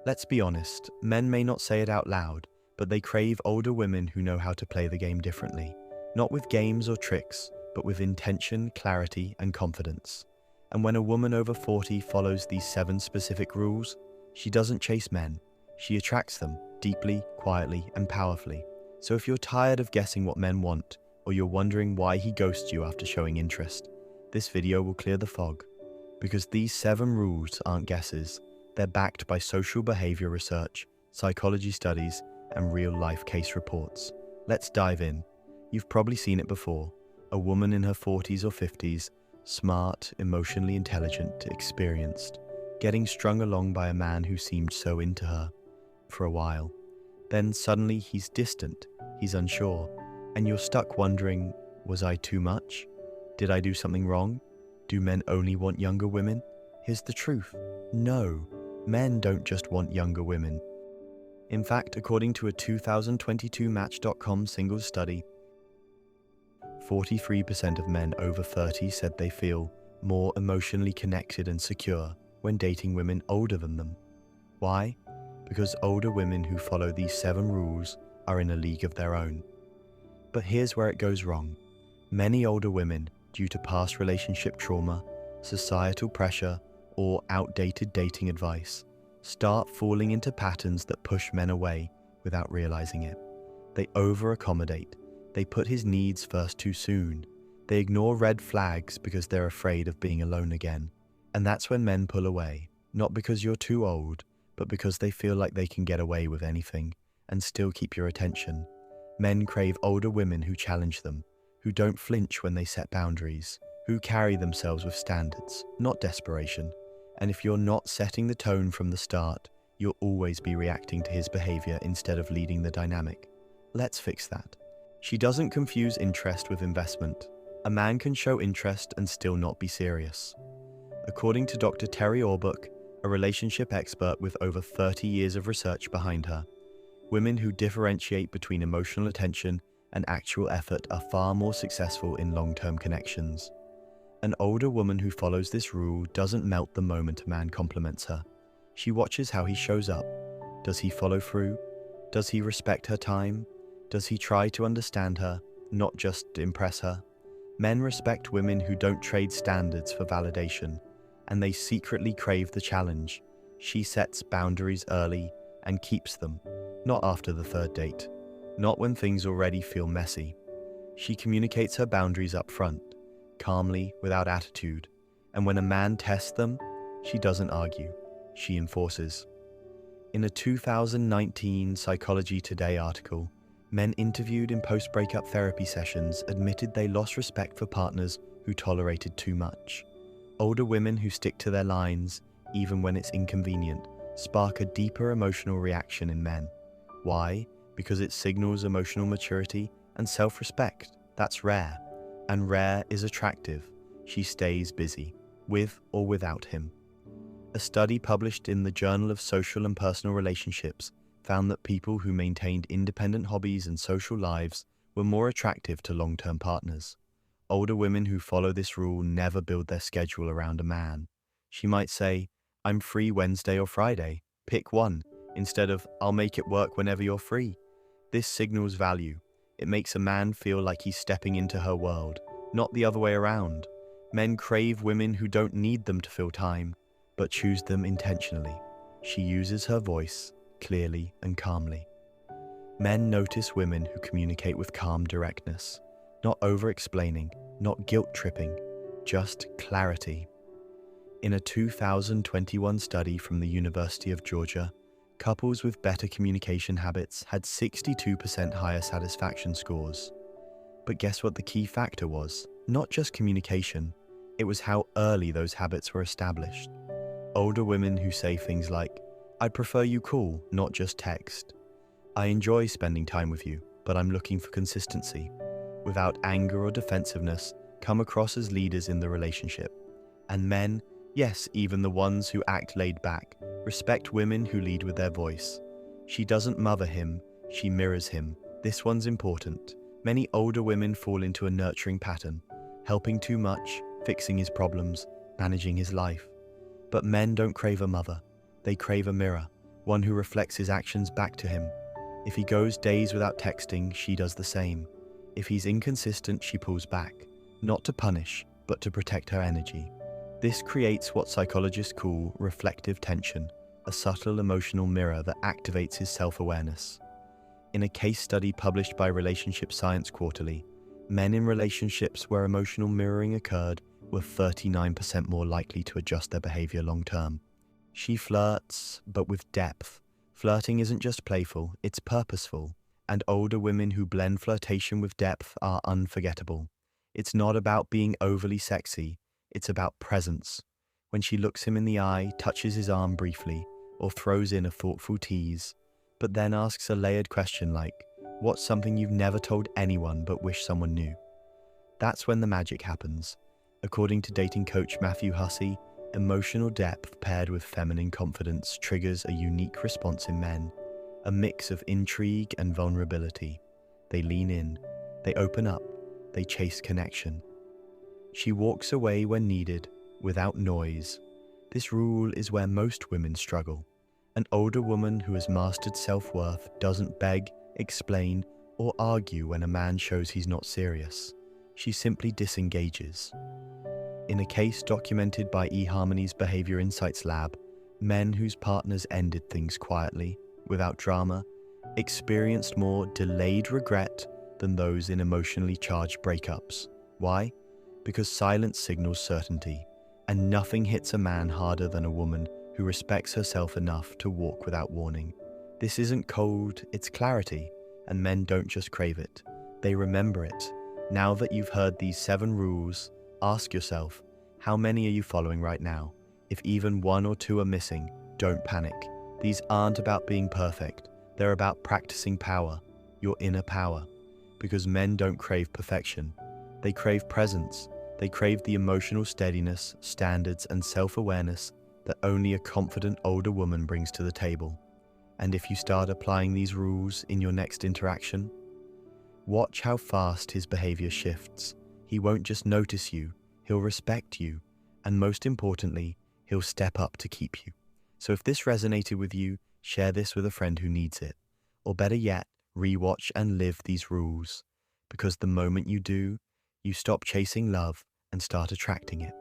Let's be honest, men may not say it out loud, but they crave older women who know how to play the game differently. Not with games or tricks, but with intention, clarity, and confidence. And when a woman over 40 follows these 7 specific rules, she doesn't chase men. She attracts them deeply, quietly, and powerfully. So if you're tired of guessing what men want, or you're wondering why he ghosts you after showing interest, this video will clear the fog. Because these 7 rules aren't guesses, they're backed by social behavior research, psychology studies, and real-life case reports. Let's dive in. You've probably seen it before. A woman in her 40s or 50s, smart, emotionally intelligent, experienced, getting strung along by a man who seemed so into her for a while. Then suddenly he's distant, he's unsure, and you're stuck wondering, was I too much? Did I do something wrong? Do men only want younger women? Here's the truth. No, men don't just want younger women. In fact, according to a 2022 Match.com singles study, 43% of men over 30 said they feel more emotionally connected and secure when dating women older than them. Why? Because older women who follow these 7 rules are in a league of their own. But here's where it goes wrong. Many older women, due to past relationship trauma, societal pressure, or outdated dating advice, start falling into patterns that push men away without realizing it. They over-accommodate. They put his needs first too soon. They ignore red flags because they're afraid of being alone again. And that's when men pull away, not because you're too old, but because they feel like they can get away with anything and still keep your attention. Men crave older women who challenge them, who don't flinch when they set boundaries, who carry themselves with standards, not desperation. And if you're not setting the tone from the start, you'll always be reacting to his behavior instead of leading the dynamic. Let's fix that. She doesn't confuse interest with investment. A man can show interest and still not be serious. According to Dr. Terry Orbuch, a relationship expert with over 30 years of research behind her, women who differentiate between emotional attention and actual effort are far more successful in long-term connections. An older woman who follows this rule doesn't melt the moment a man compliments her. She watches how he shows up. Does he follow through? Does he respect her time? Does he try to understand her, not just impress her? Men respect women who don't trade standards for validation, and they secretly crave the challenge. She sets boundaries early and keeps them, not after the 3rd date, not when things already feel messy. She communicates her boundaries up front, calmly, without attitude, and when a man tests them, she doesn't argue, she enforces. In a 2019 Psychology Today article, men interviewed in post-breakup therapy sessions admitted they lost respect for partners who tolerated too much. Older women who stick to their lines, even when it's inconvenient, spark a deeper emotional reaction in men. Why? Because it signals emotional maturity and self-respect. That's rare. And rare is attractive. She stays busy, with or without him. A study published in the Journal of Social and Personal Relationships found that people who maintained independent hobbies and social lives were more attractive to long-term partners. Older women who follow this rule never build their schedule around a man. She might say, "I'm free Wednesday or Friday, pick one," instead of, "I'll make it work whenever you're free." This signals value. It makes a man feel like he's stepping into her world, not the other way around. Men crave women who don't need them to fill time, but choose them intentionally. She uses her voice, clearly and calmly. Men notice women who communicate with calm directness, not over-explaining, not guilt-tripping, just clarity. In a 2021 study from the University of Georgia, couples with better communication habits had 62% higher satisfaction scores. But guess what the key factor was? Not just communication, it was how early those habits were established. Older women who say things like, "I prefer you call, not just text. I enjoy spending time with you, but I'm looking for consistency," without anger or defensiveness, come across as leaders in the relationship. And men, yes, even the ones who act laid back, respect women who lead with their voice. She doesn't mother him, she mirrors him. This one's important. Many older women fall into a nurturing pattern, helping too much, fixing his problems, managing his life. But men don't crave a mother. They crave a mirror, one who reflects his actions back to him. If he goes days without texting, she does the same. If he's inconsistent, she pulls back, not to punish, but to protect her energy. This creates what psychologists call reflective tension, a subtle emotional mirror that activates his self-awareness. In a case study published by Relationship Science Quarterly, men in relationships where emotional mirroring occurred were 39% more likely to adjust their behavior long-term. She flirts, but with depth. Flirting isn't just playful, it's purposeful, and older women who blend flirtation with depth are unforgettable. It's not about being overly sexy, it's about presence. When she looks him in the eye, touches his arm briefly, or throws in a thoughtful tease, but then asks a layered question like, "What's something you've never told anyone but wish someone knew?" That's when the magic happens. According to dating coach Matthew Hussey, emotional depth paired with feminine confidence triggers a unique response in men, a mix of intrigue and vulnerability. They lean in, they open up, they chase connection. She walks away when needed, without noise. This rule is where most women struggle. An older woman who has mastered self-worth doesn't beg, explain, or argue when a man shows he's not serious. She simply disengages. In a case documented by eHarmony's Behavior Insights Lab, men whose partners ended things quietly, without drama, experienced more delayed regret than those in emotionally charged breakups. Why? Because silence signals certainty, and nothing hits a man harder than a woman who respects herself enough to walk without warning. This isn't cold, it's clarity, and men don't just crave it, they remember it. Now that you've heard these 7 rules, ask yourself, how many are you following right now? If even 1 or 2 are missing, don't panic. These aren't about being perfect, they're about practicing power, your inner power. Because men don't crave perfection, they crave presence. They crave the emotional steadiness, standards, and self-awareness that only a confident older woman brings to the table. And if you start applying these rules in your next interaction, watch how fast his behavior shifts. He won't just notice you, he'll respect you, and most importantly, he'll step up to keep you. So if this resonated with you, share this with a friend who needs it. Or better yet, rewatch and live these rules. Because the moment you do, you stop chasing love and start attracting it.